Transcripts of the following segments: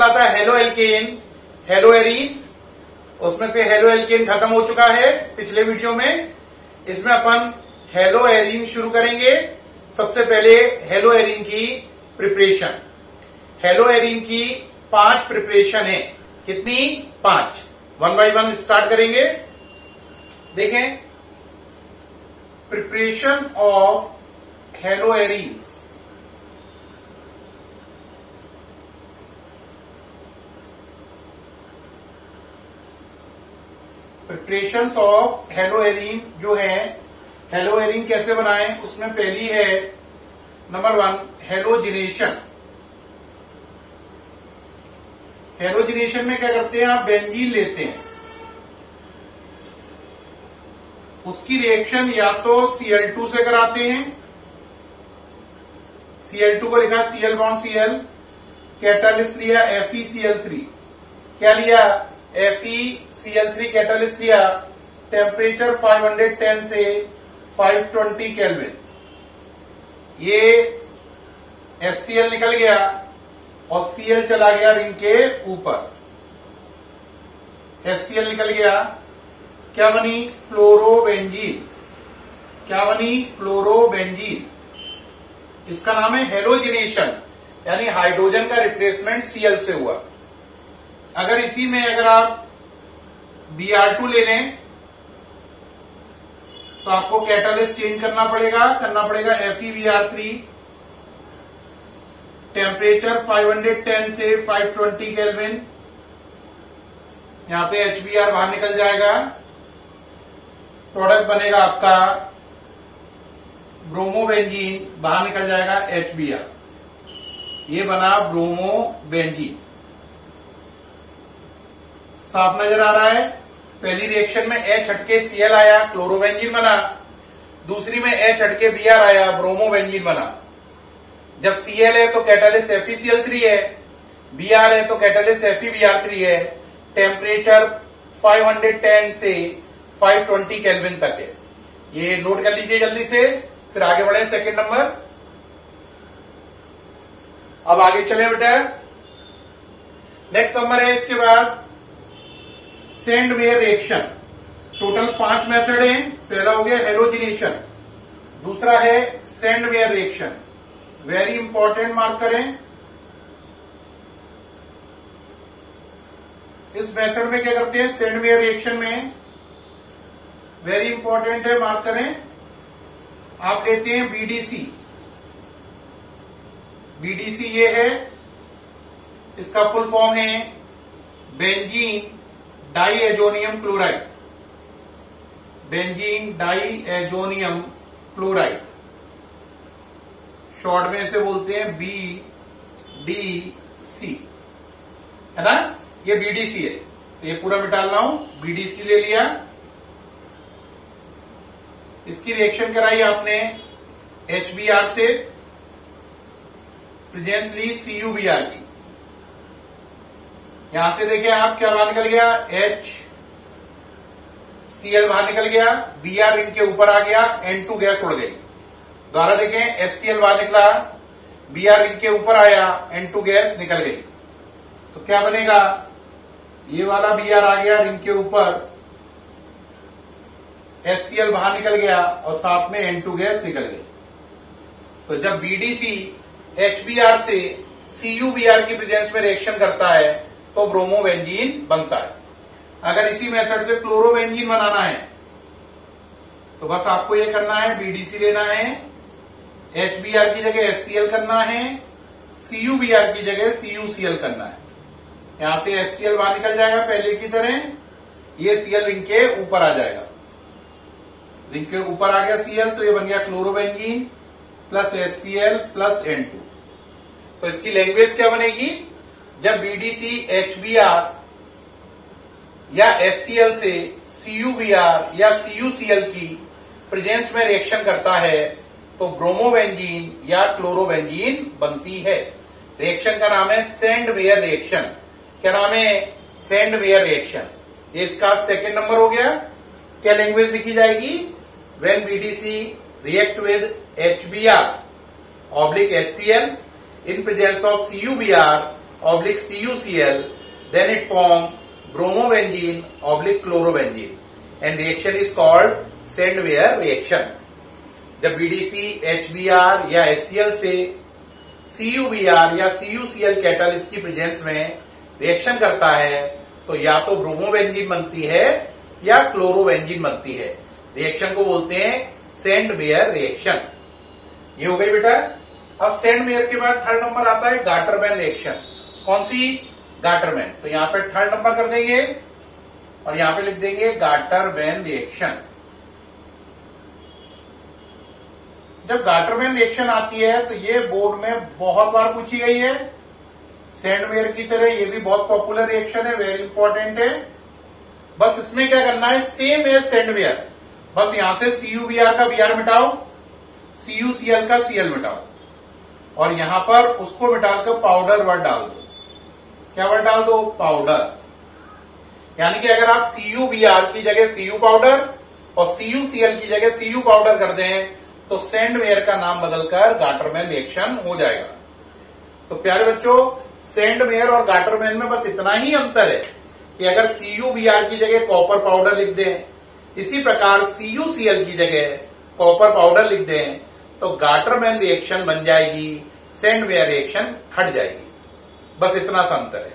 चल रहा था हेलो एल्केन, हेलो एरीन। उसमें से हेलो एल्केन खत्म हो चुका है पिछले वीडियो में। इसमें अपन हेलो एरीन शुरू करेंगे। सबसे पहले हेलो एरीन की प्रिपरेशन। हेलो एरीन की 5 प्रिपरेशन है। कितनी? 5। 1 बाय 1 स्टार्ट करेंगे। देखें, preparation of hello arenes. Preparations of hello arene जो है, हेलो एरीन कैसे बनाएं, उसमें पहली है नंबर 1 हेलोजिनेशन। हेलोजिनेशन में क्या करते हैं, आप बेंजीन लेते हैं, उसकी रिएक्शन या तो Cl2 से कराते हैं। Cl2 को लिखा Cl बॉन्ड Cl, कैटालिस्ट लिया FeCl3। क्या लिया? FeCl3 कैटालिस्ट लिया। टेम्परेचर 510 से 520 केल्विन। ये HCl निकल गया और Cl चला गया रिंग के ऊपर। HCl निकल गया, क्या बनी? क्लोरोबेंजीन। क्या बनी? क्लोरोबेंजीन। इसका नाम है हेलोजिनेशन, यानी हाइड्रोजन का रिप्लेसमेंट Cl से हुआ। अगर इसी में अगर आप Br2 ले लें तो आपको कैटालिस्ट चेंज करना पड़ेगा FeBr3। टेम्परेचर 510 से 520 केल्विन। यहां पे HBr बाहर निकल जाएगा। प्रोडक्ट बनेगा आपका ब्रोमोबेंजीन, बाहर निकल जाएगा HBr। ये बना ब्रोमोबेंजीन। साफ नजर आ रहा है। पहली रिएक्शन में H हटके Cl आया, क्लोरोबेंजीन बना। दूसरी में H हटके Br आया, ब्रोमोबेंजीन बना। जब Cl है तो कैटालिस्ट FeCl3 है, Br है तो कैटालिस्ट FeBr3 है। टेम्परेचर 510 से 520 केल्विन तक है। ये नोट कर लीजिए जल्दी से, फिर आगे बढ़े सेकंड नंबर। अब आगे चले बेटा, नेक्स्ट नंबर है इसके बाद सेंडवेयर रिएक्शन। टोटल 5 मेथड है। पहला हो गया हेलोजिनेशन, दूसरा है Sandmeyer reaction. Very important, mark करें। इस मेथड में क्या करते हैं, सेंडवेयर रिएक्शन में, वेरी इंपॉर्टेंट है, मार्क करें। आप लेते हैं BDC। BDC ये है, इसका फुल फॉर्म है benzene diazonium chloride. Benzene diazonium chloride, short में इसे बोलते हैं BDC, है ना। ये BDC है, तो ये पूरा मिटा रहा हूं। BDC ले लिया, इसकी रिएक्शन कराई आपने HBr से, प्रेजेंस ली CuBr की। यहां से देखिए आप, क्या बाहर निकल गया? HCl बाहर निकल गया, Br रिंग के ऊपर आ गया, N2 गैस उड़ गई। दोबारा देखें, HCl बाहर निकला, Br रिंग के ऊपर आया, N2 गैस निकल गई। तो क्या बनेगा? ये वाला Br आ गया रिंग के ऊपर, HCl बाहर निकल गया और साथ में N2 गैस निकल गई। तो जब BDC HBr से CuBr की प्रेजेंस में रिएक्शन करता है तो ब्रोमोबेंजीन बनता है। अगर इसी मेथड से क्लोरोबेंजीन बनाना है तो बस आपको ये करना है, BDC लेना है, HBr की जगह HCl करना है, CuBr की जगह CuCl करना है। यहां से HCl बाहर निकल जाएगा पहले की तरह, ये Cl रिंग के ऊपर आ जाएगा। रिंग के ऊपर आ गया Cl, तो ये बन गया chlorobenzene plus HCl plus N2। तो इसकी लैंग्वेज क्या बनेगी? जब BDC HBr या HCl से CuBr या CuCl की प्रेजेंस में रिएक्शन करता है तो ब्रोमोबेंजीन या क्लोरोबेंजीन बनती है। रिएक्शन का नाम है सेंडवेयर रिएक्शन। क्या नाम है? Sandmeyer reaction. ये इसका सेकंड नंबर हो गया। क्या लैंग्वेज लिखी जाएगी? When BDC react with HBr oblique HCl in presence of CuBr oblique CuCl, then it form bromobenzene oblique chlorobenzene and reaction is called Sand-Weir reaction. जब BDC HBr या HCl से CuBr या CuCl catalyst की presence में reaction करता है तो या तो ब्रोमोबेंजीन बनती है या क्लोरोबेंजीन बनती है। रिएक्शन को बोलते हैं सैंड-वेयर रिएक्शन। ये हो गई बेटा। अब सैंड-वेयर के बाद थर्ड नंबर आता है गाटरमैन रिएक्शन। कौन सी? गाटरमैन। तो यहां पे थर्ड नंबर कर देंगे और यहां पे लिख देंगे गाटरमैन रिएक्शन। जब गाटरमैन रिएक्शन आती है तो ये बोर्ड में बहुत बार पूछी गई है। सैंड-वेयर की तरह ये भी बहुत पॉपुलर रिएक्शन है, वेरी इंपॉर्टेंट है। बस इसमें क्या करना है, सेम एज सैंड-वेयर, बस यहां से CuBr का Br मिटाओ, CuCl का Cl मिटाओ और यहां पर उसको मिटाकर पाउडर वर्ड डाल दो। क्या वर्ड डाल दो? पाउडर। यानी कि अगर आप CuBr की जगह Cu पाउडर और CuCl की जगह Cu पाउडर कर दें तो सैंड-वेयर का नाम बदलकर गाटरमैन रिएक्शन हो जाएगा। तो प्यारे बच्चों, सैंड-वेयर और गाटरमैन में बस इतना ही अंतर है कि अगर CuBr की जगह कॉपर पाउडर लिख दें, इसी प्रकार CuCl की जगह कॉपर पाउडर लिख दें तो गाटरमैन रिएक्शन बन जाएगी, सैंड-वेयर रिएक्शन हट जाएगी। बस इतना सा अंतर है।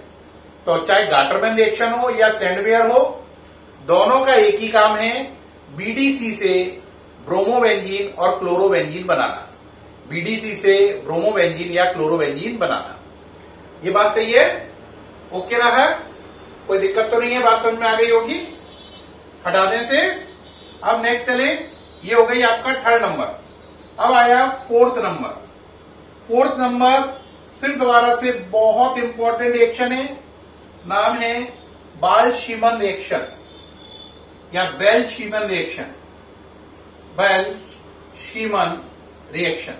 तो चाहे गाटरमैन रिएक्शन हो या सैंड-वेयर हो, दोनों का एक ही काम है, BDC से ब्रोमोबेंजीन और क्लोरोबेंजीन बनाना। BDC से ब्रोमोबेंजीन या क्लोरोबेंजीन बनाना। ये बात सही है? ओके रहा? कोई दिक्कत तो नहीं है? बात समझ में आ गई होगी हटाने से। अब नेक्स्ट चले, ये हो गई आपका थर्ड नंबर। अब आया फोर्थ नंबर। फोर्थ नंबर फिर दोबारा से बहुत इंपॉर्टेंट रिएक्शन है, नाम है बाल-शीमन रिएक्शन या Balz Schiemann reaction. Balz Schiemann reaction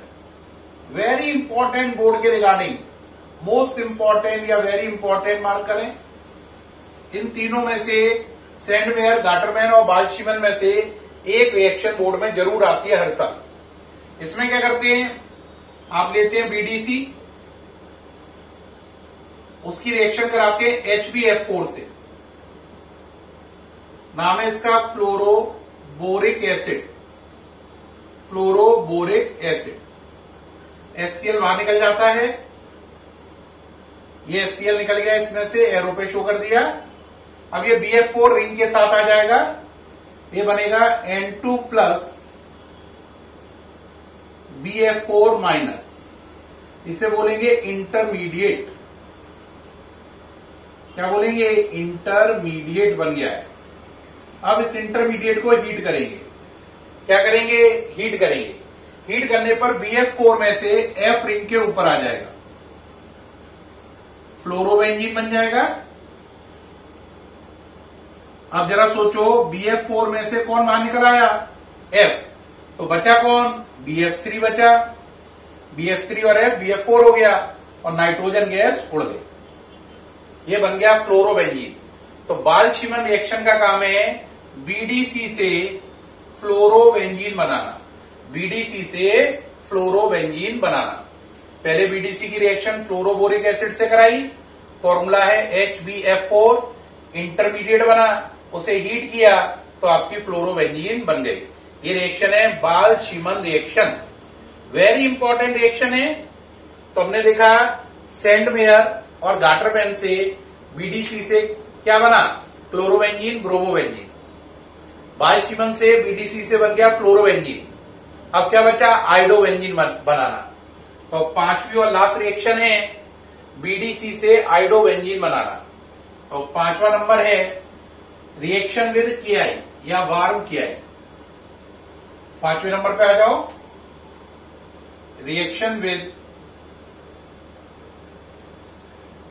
very important, board के रिगार्डिंग मोस्ट इंपॉर्टेंट या वेरी इंपॉर्टेंट मार्क करें। इन तीनों में से सैंड-वेयर, गाटरमैन और बाल-शीमन में से एक रिएक्शन बोर्ड में जरूर आती है हर साल। इसमें क्या करते हैं, आप लेते हैं BDC, उसकी रिएक्शन कराते हैं HbF4 से, नाम है इसका fluoroboric acid. Fluoroboric acid, HCl बाहर निकल जाता है, ये HCl निकल गया इसमें से, एरो पे शो कर दिया। अब ये BF4 रिंग के साथ आ जाएगा, ये बनेगा N2 प्लस BF4 माइनस, इसे बोलेंगे इंटरमीडिएट। क्या बोलेंगे? इंटरमीडिएट बन गया है। अब इस इंटरमीडिएट को हीट करेंगे। क्या करेंगे? हीट करेंगे। हीट करने पर BF4 में से F रिंग के ऊपर आ जाएगा, फ्लोरोबेंजीन बन जाएगा। अब जरा सोचो, BF4 में से कौन बाहर निकल आया? F। तो बचा कौन? BF3 बचा। BF3 और F, BF4 हो गया और नाइट्रोजन गैस उड़ गई। ये बन गया फ्लोरोबेंजीन। तो बाल-शीमन रिएक्शन का काम है BDC से फ्लोरोबेंजीन बनाना। BDC से फ्लोरोबेंजीन बनाना। पहले BDC की रिएक्शन फ्लोरोबोरिक एसिड से कराई, फॉर्मूला है HbF4, इंटरमीडिएट बना, उसे हीट किया तो आपकी फ्लोरोबेंजीन बन गई। ये रिएक्शन है Balz Schiemann reaction, very important reaction है। तो हमने देखा सैंड-वेयर और गाटरमैन से BDC से क्या बना? Chlorobenzene, bromobenzene. बाल-शीमन से BDC से बन गया फ्लोरोबेंजीन। अब क्या बचा? आइडोबेंजीन बनाना। तो पांचवी और लास्ट रिएक्शन है BDC से आइडोबेंजीन बनाना। तो पांचवा नंबर है रिएक्शन विद KI या वार्म KI। पांचवें नंबर पे आ जाओ, रिएक्शन विद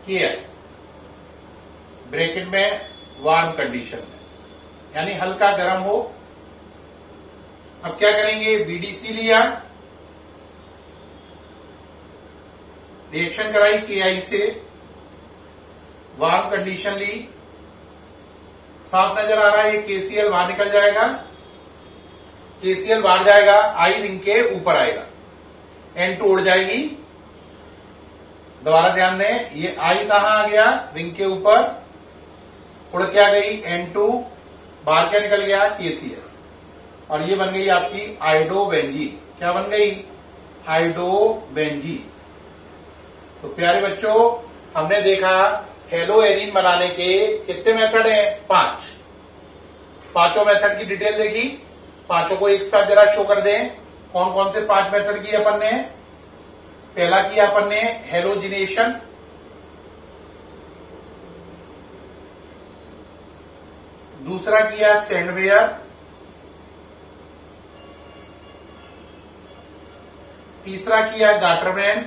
KI, ब्रैकेट में वार्म कंडीशन में, यानी हल्का गर्म हो। अब क्या करेंगे? BDC लिया, रिएक्शन कराई KI से, वार्म कंडीशन ली, साफ नजर आ रहा है ये KCl बाहर निकल जाएगा, KCl बाहर जाएगा, I रिंग के ऊपर आएगा, N2 उड़ जाएगी, दोबारा ध्यान दें, ये आई कहां आ गया, रिंग के ऊपर उड़ क्या गई N2, बाहर क्या निकल गया KCl, और ये बन गई आपकी आइडोबेंजीन। क्या बन गई, आइडोबेंजीन। तो प्यारे बच्चों, हमने देखा हेलोएरीन बनाने के कितने मेथड हैं, 5। पांचों मेथड की डिटेल देखी, पांचों को एक साथ जरा शो कर दें। कौन कौन से 5 मेथड किए अपन ने। पहला किया अपन ने हेलोजिनेशन, दूसरा किया सैंडवेयर, तीसरा किया गाटरमैन,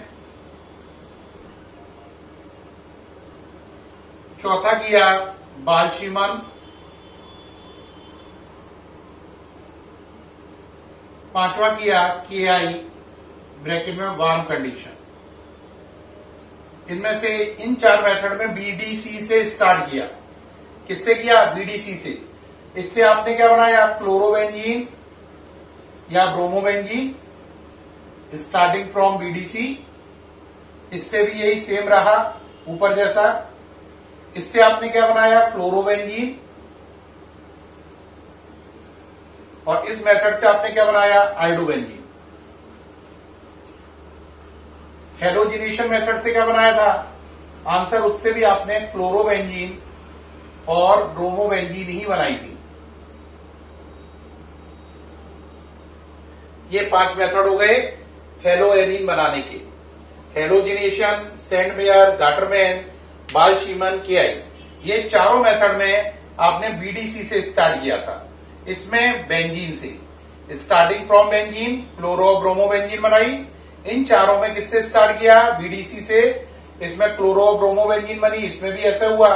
चौथा किया बाल्शीमन, पांचवा किया KI ब्रैकेट में वार्म कंडीशन। इनमें से इन 4 मेथड में BDC से स्टार्ट किया। किससे किया, BDC से। इससे आपने क्या बनाया, क्लोरोबेंजीन या ब्रोमोबेंजीन, स्टार्टिंग फ्रॉम BDC। इससे भी यही सेम रहा ऊपर जैसा। इससे आपने क्या बनाया, फ्लोरोबेंजीन, और इस मेथड से आपने क्या बनाया, आइडोबेंजीन। हेलोजिनेशन मेथड से क्या बनाया था, आंसर उससे भी आपने क्लोरोबेंजीन और ब्रोमोबेंजीन ही बनाई थी। ये 5 मेथड हो गए हेलोएरीन बनाने के। हेलोजिनेशन, सैंडवेयर, गाटरमैन, बाल्शीमन, KI, ये चारों मेथड में आपने BDC से स्टार्ट किया था। इसमें बेंजीन से, starting from benzene, chloro bromobenzene बनाई। इन चारों में किससे स्टार्ट किया, BDC से। इसमें क्लोरो ब्रोमोबेंजीन बनी, इसमें भी ऐसा हुआ।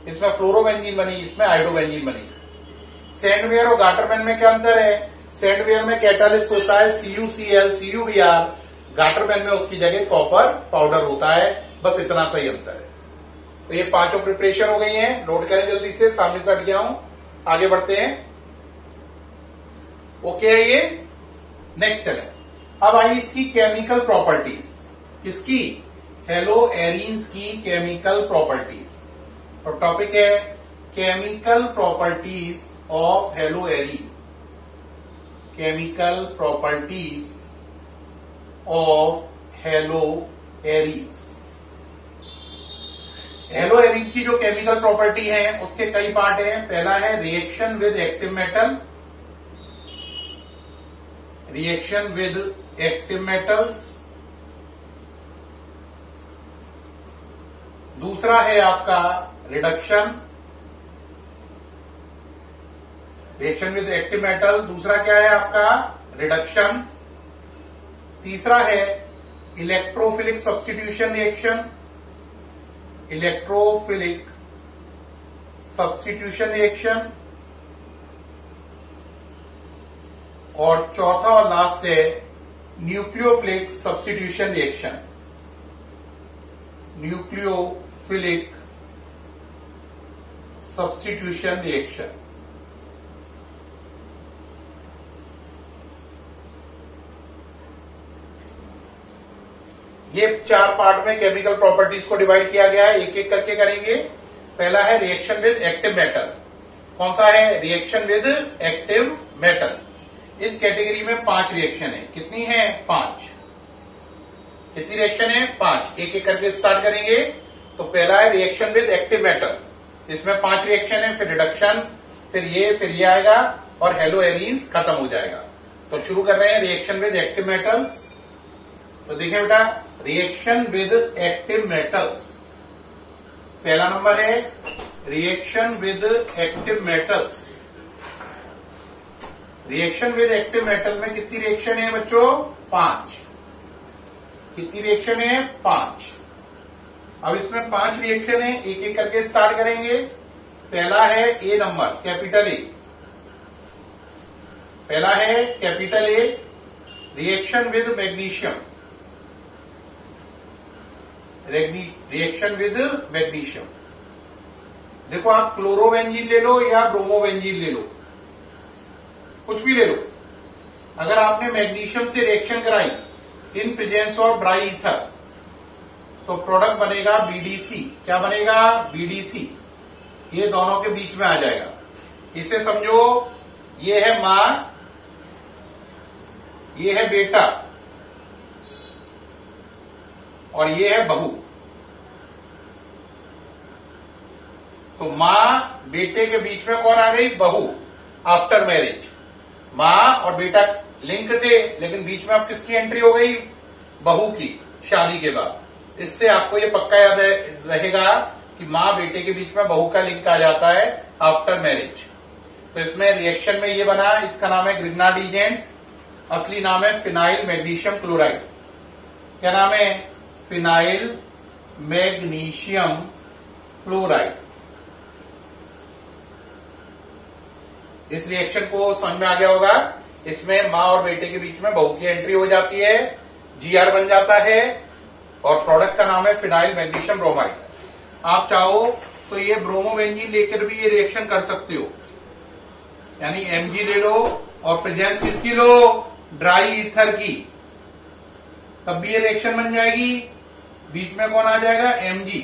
इसमें फ्लोरोबेंजीन बनी, इसमें आइडोबेंजीन बनी। सैंडवेयर और गाटरमैन में क्या अंतर है, सैंडवेयर में कैटालिस्ट होता है CuCl, CuBr, गाटरमैन में उसकी जगह कॉपर पाउडर होता है। बस इतना सा ही अंतर है। तो ये 5 प्रिपरेशन हो गई हैं, नोट करें जल्दी से, सामने से हट गया हूं, आगे बढ़ते हैं। ओके है ये, नेक्स्ट चले। अब आई इसकी केमिकल प्रॉपर्टीज। किसकी, हेलोएरीन्स की केमिकल प्रॉपर्टीज। और टॉपिक है chemical properties of haloarene. Chemical properties of haloarenes. Haloarene की जो केमिकल प्रॉपर्टी है उसके कई पार्ट हैं। पहला है reaction with active metal, reaction with active metals. दूसरा है आपका reduction, reaction with active metal. दूसरा क्या है आपका, रिडक्शन। तीसरा है electrophilic substitution reaction, electrophilic substitution reaction. और चौथा और लास्ट है nucleophilic substitution reaction, nucleophilic substitution reaction. ये 4 पार्ट में केमिकल प्रॉपर्टीज को डिवाइड किया गया है, एक एक करके करेंगे। पहला है रिएक्शन विद एक्टिव मेटल। कौन सा है, रिएक्शन विद एक्टिव मेटल। इस कैटेगरी में 5 रिएक्शन है। कितनी है, 5। कितनी रिएक्शन है, 5। एक एक करके स्टार्ट करेंगे। तो पहला है रिएक्शन विद एक्टिव मेटल, इसमें 5 रिएक्शन है। फिर रिडक्शन, फिर ये आएगा और हेलोएरीन्स खत्म हो जाएगा। तो शुरू कर रहे हैं रिएक्शन विद एक्टिव मेटल्स। तो देखिए बेटा, रिएक्शन विद एक्टिव मेटल्स, पहला नंबर है reaction with active metals. Reaction with active metal में कितनी रिएक्शन है बच्चों, 5। कितनी रिएक्शन है, 5। अब इसमें 5 रिएक्शन है, एक एक करके स्टार्ट करेंगे। पहला है ए नंबर, कैपिटल ए। पहला है capital A, reaction with magnesium. Reaction with magnesium. देखो, आप क्लोरोबेंजीन ले लो या ब्रोमोबेंजीन ले लो, कुछ भी ले लो। अगर आपने मैग्नीशियम से रिएक्शन कराई in presence of dry ether, तो प्रोडक्ट बनेगा बीडीसी। क्या बनेगा? बीडीसी। ये दोनों के बीच में आ जाएगा। इसे समझो, ये है मां, ये है बेटा और ये है बहू। तो मां बेटे के बीच में कौन आ गई? बहू। आफ्टर मैरिज मां और बेटा लिंक थे, लेकिन बीच में अब किसकी एंट्री हो गई? बहू की, शादी के बाद। इससे आपको ये पक्का याद रहेगा कि मां बेटे के बीच में बहू का लिंक आ जाता है आफ्टर मैरिज। तो इसमें रिएक्शन में ये बना, इसका नाम है ग्रिग्नार्ड एजेंट, असली नाम है फिनाइल मैग्नीशियम क्लोराइड। क्या नाम है? Phenyl magnesium chloride. इस रिएक्शन को समझ में आ गया होगा। इसमें मां और बेटे के बीच में बहू की एंट्री हो जाती है, जीआर बन जाता है और प्रोडक्ट का नाम है फिनाइल मैग्नीशियम ब्रोमाइड। आप चाहो तो ये ब्रोमोबेंजीन लेकर भी ये रिएक्शन कर सकते हो, यानी Mg ले लो और प्रेजेंस किसकी लो? ड्राई ईथर की, तब भी ये रिएक्शन बन जाएगी। बीच में कौन आ जाएगा? Mg।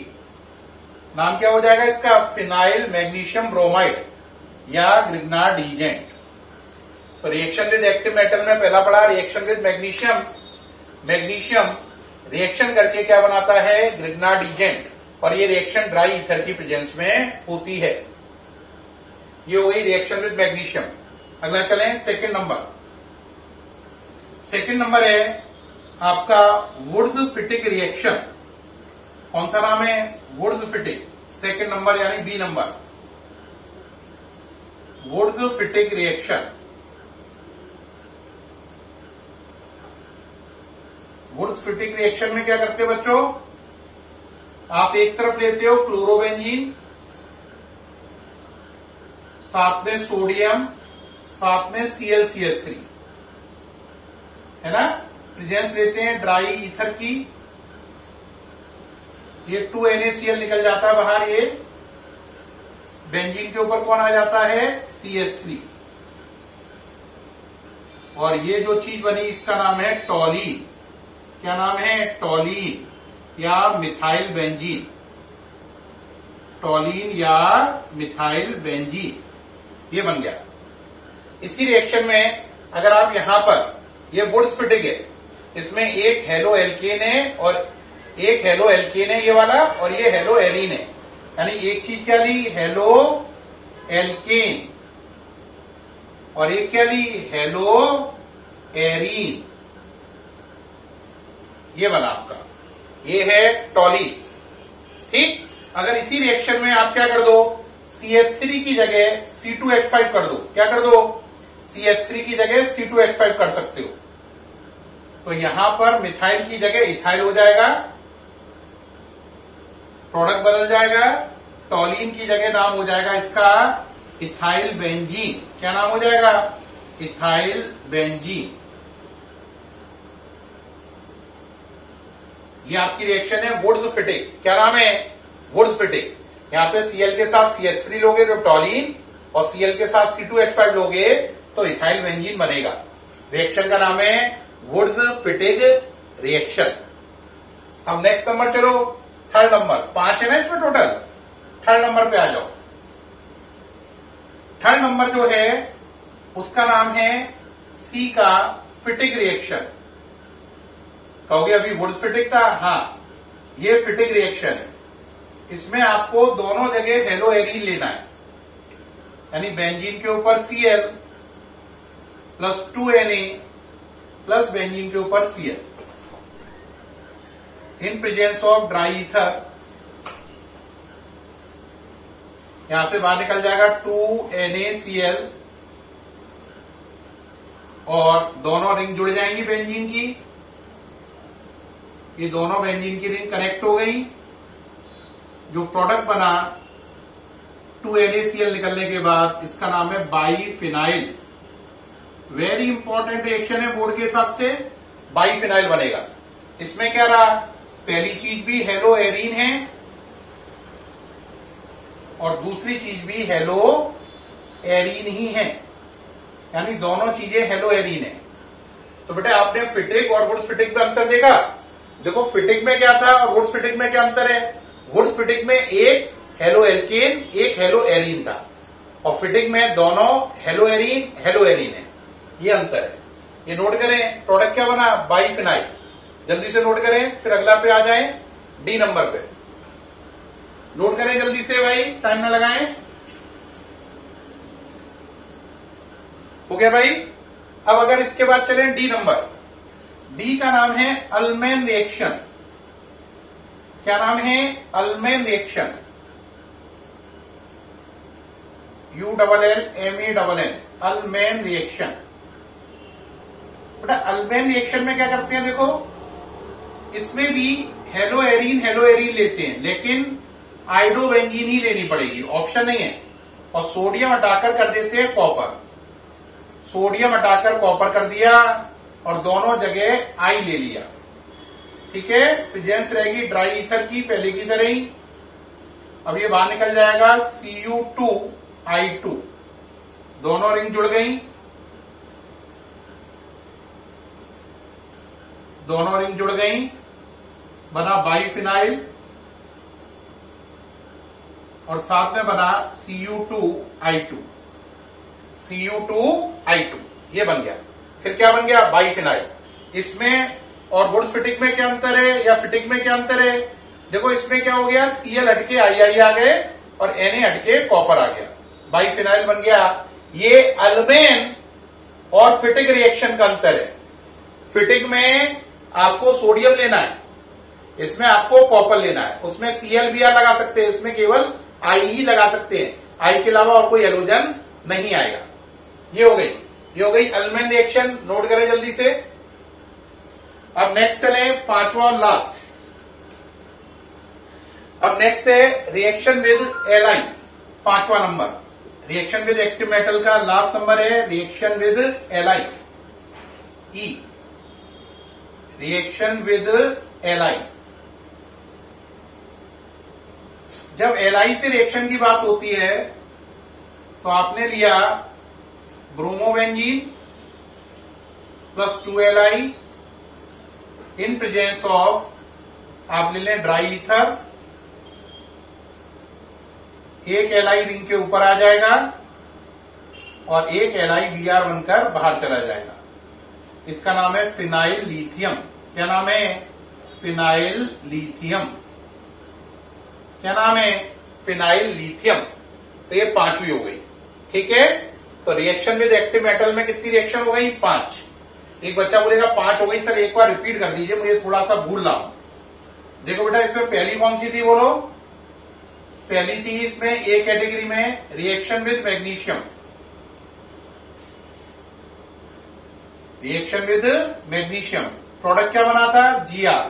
नाम क्या हो जाएगा इसका? फिनाइल मैग्नीशियम ब्रोमाइड या ग्रिग्नार्ड एजेंट। तो रिएक्शन विद एक्टिव मेटल में पहला पढ़ा reaction with magnesium. Magnesium reaction करके क्या बनाता है? ग्रिग्नार्ड एजेंट, और ये रिएक्शन ड्राई ईथर की प्रेजेंस में होती है। ये हो गई रिएक्शन विद मैग्नीशियम। अगला चलें सेकंड नंबर। सेकंड नंबर है आपका वुड्स फिटिक रिएक्शन। कौन सा नाम है? Wurtz Fittig. सेकंड नंबर यानी B number, Wurtz Fittig reaction. Wurtz Fittig reaction में क्या करते हैं बच्चों? आप एक तरफ लेते हो क्लोरोबेंजीन, साथ में सोडियम, साथ में ClCH3, है ना। प्रेजेंस लेते हैं ड्राई ईथर की, ये 2NaCl निकल जाता है बाहर। ये बेंजीन के ऊपर कौन आ जाता है? CH3। और ये जो चीज बनी इसका नाम है टॉलीन। क्या नाम है? टॉलीन या मिथाइल बेंजीन। टॉलीन या मिथाइल बेंजीन, ये बन गया। इसी रिएक्शन में अगर आप यहां पर, ये वुड्स फिटिक है, इसमें एक हेलो एल्केन है और एक हेलो एल्केन है ये वाला, और ये हेलो एरीन है। यानी एक चीज क्या ली? हेलो एल्केन, और एक क्या ली? Hello arene. ये बना आपका, ये है टॉलीन। ठीक। अगर इसी रिएक्शन में आप क्या कर दो? CH3 की जगह C2H5 कर दो। क्या कर दो? CH3 की जगह C2H5 कर सकते हो। तो यहां पर मिथाइल की जगह इथाइल हो जाएगा, प्रोडक्ट बदल जाएगा। टॉलीन की जगह नाम हो जाएगा इसका इथाइल बेंजीन। क्या नाम हो जाएगा? Ethyl benzene. ये आपकी रिएक्शन है वुड्स फिटिक। क्या नाम है? Wurtz Fittig. यहां पे Cl के साथ CH3 लोगे तो टॉलीन, और Cl के साथ C2H5 लोगे तो इथाइल बेंजीन बनेगा। रिएक्शन का नाम है वुड्स फिटिक रिएक्शन। अब नेक्स्ट नंबर चलो, थर्ड नंबर। 5 है ना इसमें टोटल, थर्ड नंबर पे आ जाओ। थर्ड नंबर जो है उसका नाम है C का फिटिक रिएक्शन। कहोगे अभी वुड्स फिटिक था, हाँ ये फिटिक रिएक्शन है। इसमें आपको दोनों जगह हेलो एरीन लेना है, यानी बेंजीन के ऊपर Cl plus 2Na plus benzene के ऊपर Cl in presence of dry ether. यहां से बाहर निकल जाएगा 2NaCl और दोनों रिंग जुड़ जाएंगी बेंजीन की। ये दोनों बेंजीन की रिंग कनेक्ट हो गई। जो प्रोडक्ट बना 2NaCl निकलने के बाद, इसका नाम है बाईफिनाइल। वेरी इंपॉर्टेंट रिएक्शन है बोर्ड के हिसाब से, बाईफिनाइल बनेगा। इसमें क्या रहा? पहली चीज भी हेलो एरीन है और दूसरी चीज भी हेलो एरीन ही है, यानी दोनों चीजें हेलो एरीन है। तो बेटा आपने फिटिक और वुड्स फिटिक में अंतर देखा। देखो फिटिक में क्या था और वुड्स फिटिक में क्या अंतर है? वुड्स फिटिक में एक हेलो एल्केन एक हेलो एरीन था और फिटिक में दोनों हेलो एरीन है। ये अंतर है। ये नोट करें। प्रोडक्ट क्या बना? बाइफिनाइल। जल्दी से नोट करें, फिर अगला पे आ जाए डी नंबर पे। नोट करें जल्दी से भाई, टाइम ना लगाएं। हो गया भाई? अब अगर इसके बाद चलें डी नंबर। डी का नाम है अल्मेन रिएक्शन। क्या नाम है? Ullmann reaction. ULLMANN, Ullmann reaction. बेटा अल्मेन रिएक्शन में क्या करते हैं? देखो इसमें भी हेलो एरीन लेते हैं, लेकिन आइड्रोबेंजीन ही लेनी पड़ेगी, ऑप्शन नहीं है। और सोडियम हटाकर कर देते हैं कॉपर। सोडियम हटाकर कॉपर कर दिया और दोनों जगह आई ले लिया। ठीक है, प्रेजेंस रहेगी ड्राई ईथर की, पहले की तरह ही। अब ये बाहर निकल जाएगा Cu2I2, दोनों रिंग जुड़ गई, दोनों रिंग जुड़ गई, बना बाइफिनाइल और साथ में बना Cu2I2। Cu2I2 ये बन गया। फिर क्या बन गया? बाइफिनाइल। इसमें और वुड्स फिटिक में क्या अंतर है या फिटिक में क्या अंतर है? देखो इसमें क्या हो गया? Cl हटके II आ गए और Na हटके कॉपर आ गया, बाइफिनाइल बन गया। ये अल्मेन और फिटिक रिएक्शन का अंतर है। फिटिक में आपको सोडियम लेना है, इसमें आपको कॉपर लेना है। उसमें ClBr लगा सकते हैं, इसमें केवल I ही लगा सकते हैं, I के अलावा और कोई हेलोजन नहीं आएगा। ये हो गई अल्मेन रिएक्शन। नोट करें जल्दी से। अब नेक्स्ट चले, पांचवा और लास्ट। अब नेक्स्ट है रिएक्शन विद Li, पांचवा number. Reaction with active metal का लास्ट नंबर है reaction with Li, E, reaction with Li। जब Li से रिएक्शन की बात होती है तो आपने लिया bromobenzene plus 2Li in presence of, आप ले लें ड्राई ईथर। एक Li रिंग के ऊपर आ जाएगा और एक LiBr बनकर बाहर चला जाएगा। इसका नाम है फिनाइल लिथियम। क्या नाम है? Phenyl lithium. क्या नाम है? Phenyl lithium. तो ये पांचवी हो गई। ठीक है, तो रिएक्शन विद एक्टिव मेटल में कितनी रिएक्शन हो गई? 5। एक बच्चा बोलेगा 5 हो गई सर, एक बार रिपीट कर दीजिए, मुझे थोड़ा सा भूल रहा हूं। देखो बेटा इसमें पहली कौन सी थी बोलो? पहली थी इसमें ए कैटेगरी में reaction with magnesium. Reaction with magnesium, product क्या बना था? Gr,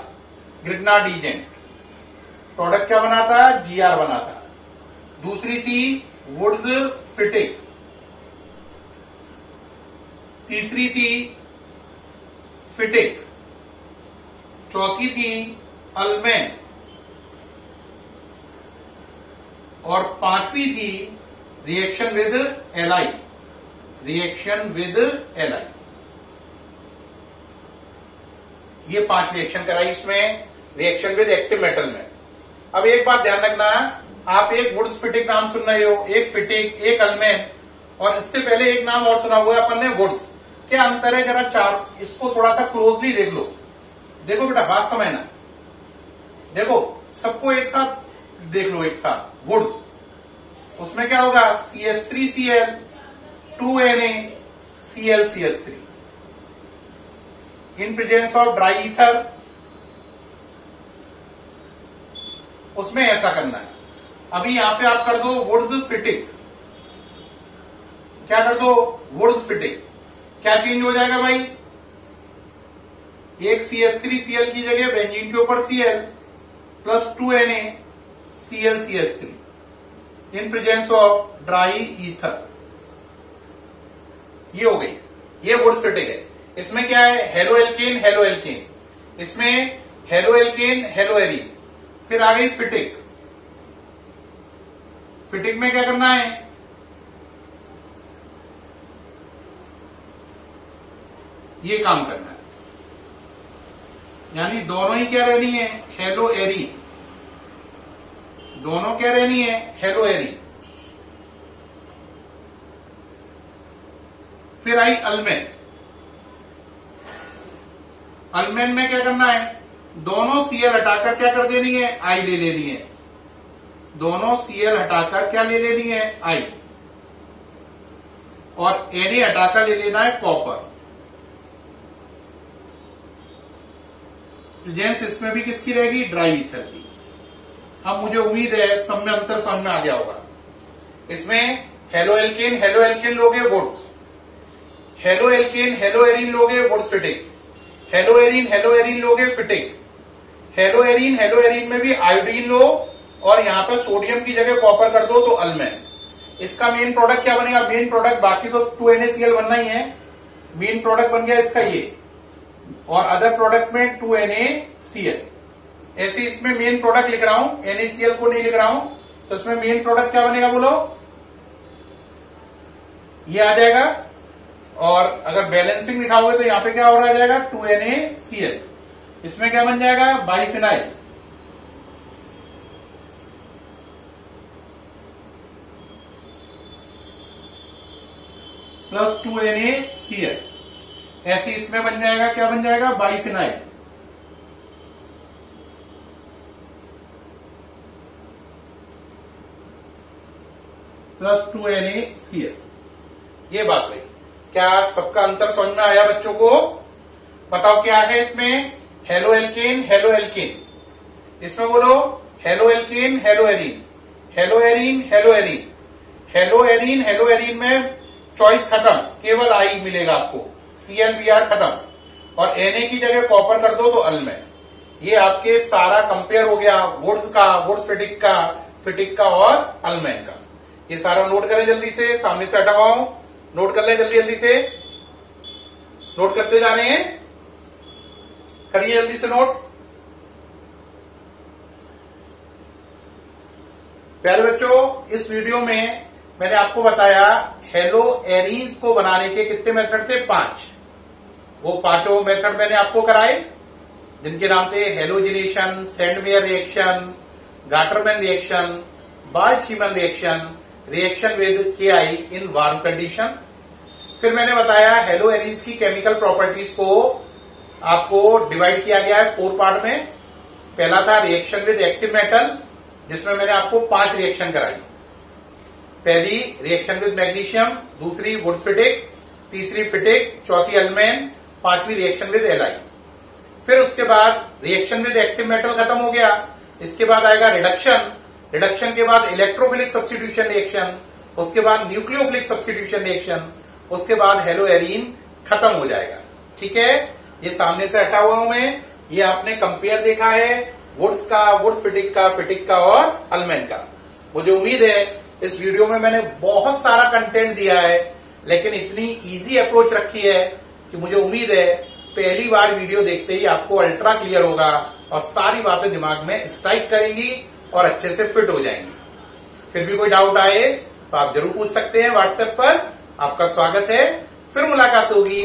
Grignard. प्रोडक्ट क्या बना था? Gr बना था। दूसरी थी वुड्स फिटिक। तीसरी थी फिटिक। चौथी थी अल्मेन और पांचवी थी reaction with Li, reaction with Li। ये 5 रिएक्शन कराई इसमें रिएक्शन विद एक्टिव मेटल में। अब एक बात ध्यान रखना, आप एक वुड्स फिटिक नाम सुन रहे हो, एक फिटिक, एक अल्मेन, और इससे पहले एक नाम और सुना हुआ है अपन ने वुड्स। क्या अंतर है? जरा चार इसको थोड़ा सा क्लोजली देख लो। देखो बेटा बात समझना, देखो सबको एक साथ देख लो, एक साथ। वुड्स, उसमें क्या होगा? CH3Cl 2Na ClCH3 in presence of dry ether. उसमें ऐसा करना है। अभी यहां पे आप कर दो वुड्स फिटिक। क्या कर दो? Wurtz Fittig. क्या चेंज हो जाएगा भाई? एक CH3Cl की जगह बेंजीन के ऊपर Cl plus 2Na ClCH3 in presence of dry ether. ये हो गई, ये वुड्स फिटिक है। इसमें क्या है? Halo alkane. इसमें हेलो एल्केन हेलो एरीन। फिर आ गई फिटिक। फिटिक में क्या करना है? ये काम करना है। यानी दोनों ही क्या रहनी है, हेलो एरीन, दोनों क्या रहनी है, हेलो एरीन। फिर आई अल्मेन। अल्मेन में क्या करना है, दोनों सीएल हटाकर क्या कर देनी है, आई ले लेनी है, दोनों सीएल हटाकर क्या ले लेनी है, आई, और एन हटाकर ले लेना है कॉपर। प्रेजेंस इसमें भी किसकी रहेगी, ड्राई ईथर की। अब मुझे उम्मीद है सब में अंतर समझ में आ गया होगा। इसमें हेलो एल्केन लोगे Wurtz, halo alkane halo arene लोगे वुड्स फिटिक, हेलो एरीन लोगे फिटिक, हेलो एरीन में भी आयोडीन लो और यहां पर सोडियम की जगह कॉपर कर दो तो अल्मेन। इसका मेन प्रोडक्ट क्या बनेगा, मेन प्रोडक्ट बाकी तो 2NaCl बनना ही है, मेन प्रोडक्ट बन गया इसका ये, और अदर प्रोडक्ट में 2NaCl। ऐसे इसमें मेन प्रोडक्ट लिख रहा हूं, NaCl को नहीं लिख रहा हूं, तो इसमें मेन प्रोडक्ट क्या बनेगा बोलो, ये आ जाएगा। और अगर बैलेंसिंग लिखाओगे तो यहां पे क्या हो रहा जाएगा, 2NaCl। इसमें क्या बन जाएगा, बाइफिनाइल, प्लस 2NaCl। ऐसे इसमें बन जाएगा, क्या बन जाएगा, बाइफिनाइल, प्लस 2NaCl। ये बात रही। क्या सबका अंतर समझ में आया बच्चों को? बताओ क्या है इसमें, हेलो एल्केन हेलो एल्केन, इसमें बोलो hello alkane halo arene, hello arene hello arene, hello arene hello arene में चॉइस खत्म, केवल आई मिलेगा आपको, ClBr खत्म, और Na की जगह कॉपर कर दो तो अल्मेन। ये आपके सारा कंपेयर हो गया वुड्स का, वुड्स फिटिक का और अल्मेन का। ये सारा नोट करें जल्दी से, सामने से हटा हुआ हूं, नोट कर ले जल्दी जल्दी से, नोट करते जा रहे हैं, करिए जल्दी से नोट। प्यारे बच्चों, इस वीडियो में मैंने आपको बताया हेलो एरीन्स को बनाने के कितने मेथड थे, 5। वो पांचों मेथड मैंने आपको कराए, जिनके नाम थे halogenation, Sandmeyer reaction, Gattermann reaction, Balz Schiemann reaction, reaction with KI in warm condition. फिर मैंने बताया हेलो एरीन्स की केमिकल प्रॉपर्टीज को आपको डिवाइड किया गया है 4 पार्ट में। पहला था रिएक्शन विद एक्टिव मेटल, जिसमें मैंने आपको 5 रिएक्शन कराई। पहली रिएक्शन विद मैग्नीशियम, दूसरी वुड फिटिक, तीसरी फिटिक, चौथी अल्मेन, 5वीं रिएक्शन विद एलाई। फिर उसके बाद रिएक्शन विद एक्टिव मेटल खत्म हो गया, इसके बाद आएगा रिडक्शन, रिडक्शन के बाद इलेक्ट्रोफिलिक सब्स्टिट्यूशन रिएक्शन, उसके बाद न्यूक्लियोफिलिक सब्स्टिट्यूशन रिएक्शन, उसके बाद हेलो एरीन खत्म हो जाएगा। ठीक है, ये सामने से हटा हुआ हूं मैं, ये आपने कंपेयर देखा है वुड्स का, वुड्स फिटिक का और अल्मेन का। मुझे उम्मीद है इस वीडियो में मैंने बहुत सारा कंटेंट दिया है, लेकिन इतनी इजी अप्रोच रखी है कि मुझे उम्मीद है पहली बार वीडियो देखते ही आपको अल्ट्रा क्लियर होगा और सारी बातें दिमाग में स्ट्राइक करेंगी और अच्छे से फिट हो जाएंगी। फिर भी कोई डाउट आए तो आप जरूर पूछ सकते हैं व्हाट्सएप पर। आपका स्वागत है, फिर मुलाकात होगी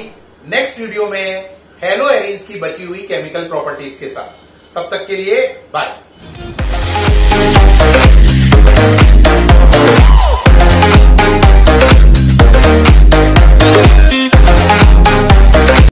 नेक्स्ट वीडियो में हेलो एरीन्स की बची हुई केमिकल प्रॉपर्टीज के साथ। तब तक के लिए बाय।